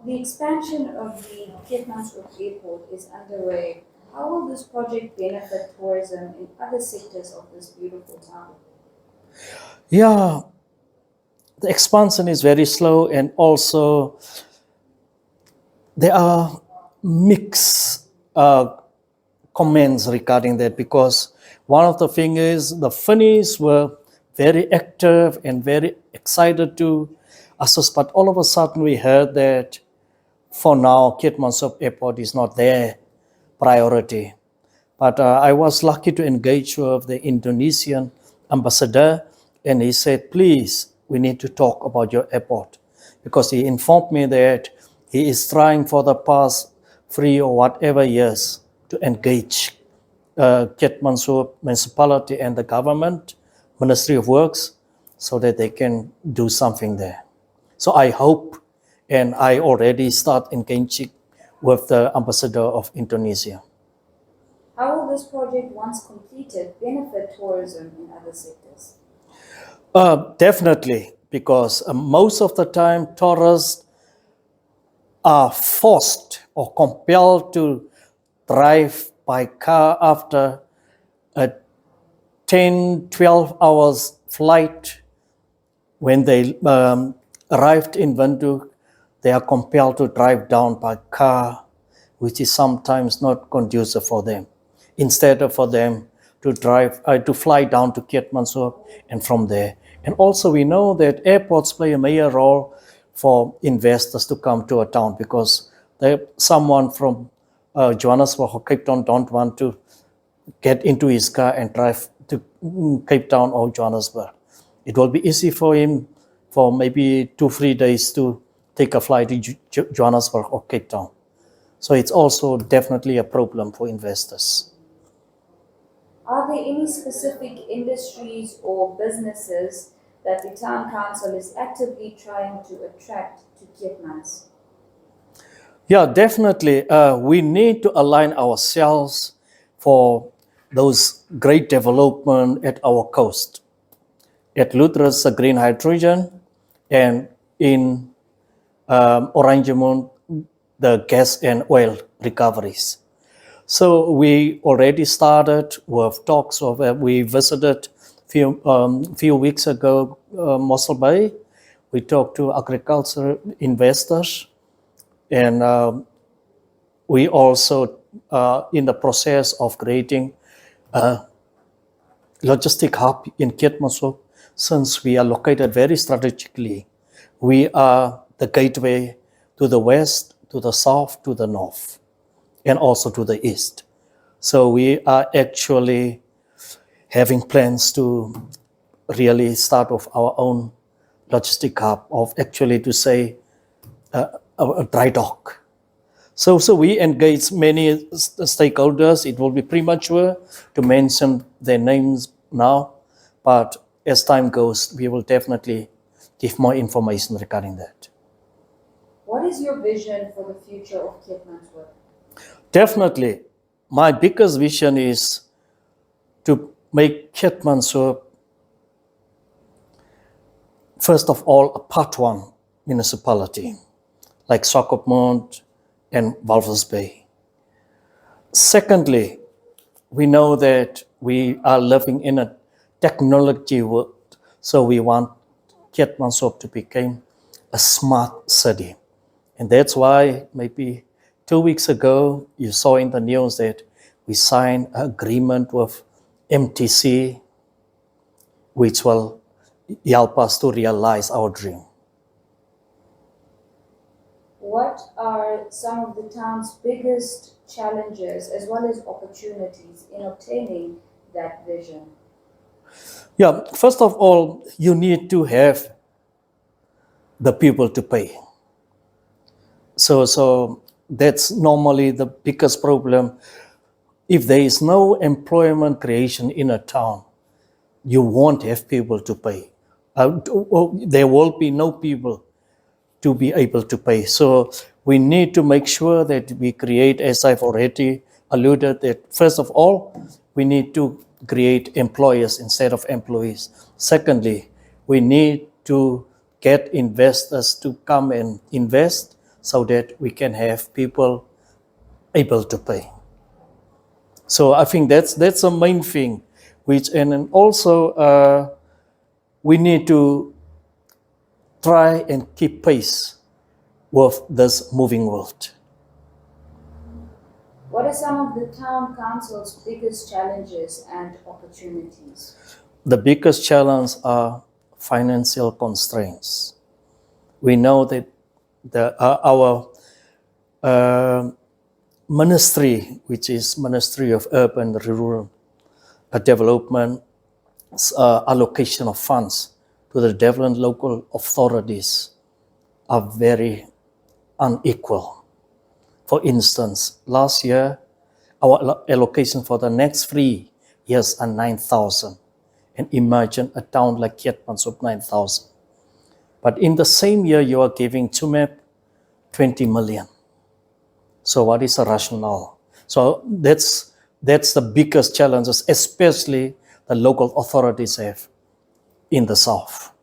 The expansion of the Keetmanshoop Airport is underway. How will this project benefit tourism in other sectors of this beautiful town? Yeah, the expansion is very slow, and also there are mixed comments regarding that, because one of the things is the Finnish were very active and very excited to assist, but all of a sudden we heard that for now Keetmanshoop Airport is not their priority. But I was lucky to engage with the Indonesian ambassador, and he said, please, we need to talk about your airport, because he informed me that he is trying for the past 3 or whatever years to engage Keetmanshoop municipality and the government, Ministry of Works, so that they can do something there. So I hope, and I already start engaging with the ambassador of Indonesia. How will this project, once completed, benefit tourism in other sectors? Definitely, because most of the time tourists are forced or compelled to drive by car after a 10, 12 hours flight. When they arrived in Windhoek, they are compelled to drive down by car, which is sometimes not conducive for them. Instead of for them to fly down to Keetmanshoop and from there. And also we know that airports play a major role for investors to come to a town, because someone from Johannesburg or Cape Town don't want to get into his car and drive to Cape Town or Johannesburg. It will be easy for him for maybe 2-3 days to take a flight to Johannesburg or Cape Town. So it's also definitely a problem for investors. Are there any specific industries or businesses that the town council is actively trying to attract to Keetmans? Yeah, definitely. We need to align ourselves for those great development at our coast. At Lutra's green hydrogen, and in Oranjemund, the gas and oil recoveries. So we already started with talks of, we visited few weeks ago Mossel Bay. We talked to agriculture investors, and we also in the process of creating a logistic hub in Keetmanshoop. Since we are located very strategically, we are the gateway to the west, to the south, to the north, and also to the east. So we are actually having plans to really start off our own logistic hub, of actually to say a dry dock. So we engage many stakeholders. It will be premature to mention their names now, but as time goes, we will definitely give more information regarding that. What is your vision for the future of Keetmanshoop? Definitely, my biggest vision is to make Keetmanshoop, first of all, a Part 1 municipality, like Swakopmund and Walvis Bay. Secondly, we know that we are living in a technology world, so we want Keetmanshoop to become a smart city. And that's why maybe 2 weeks ago, you saw in the news that we signed an agreement with MTC, which will help us to realize our dream. What are some of the town's biggest challenges as well as opportunities in obtaining that vision? Yeah, first of all, you need to have the people to pay. So that's normally the biggest problem. If there is no employment creation in a town, you won't have people to pay. There will be no people to be able to pay. So we need to make sure that we create, as I've already alluded, that first of all, we need to create employers instead of employees. Secondly, we need to get investors to come and invest so that we can have people able to pay. So I think that's the main thing, and then also we need to try and keep pace with this moving world. What are some of the town council's biggest challenges and opportunities? The biggest challenge are financial constraints. We know that our ministry, which is Ministry of Urban and Rural Development, allocation of funds to the different local authorities are very unequal. For instance, last year, our allocation for the next 3 years are 9,000. And imagine a town like Keetmanshoop, 9,000. But in the same year, you are giving Jemimah 20 million. So what is the rationale? So that's the biggest challenges, especially the local authorities have in the South.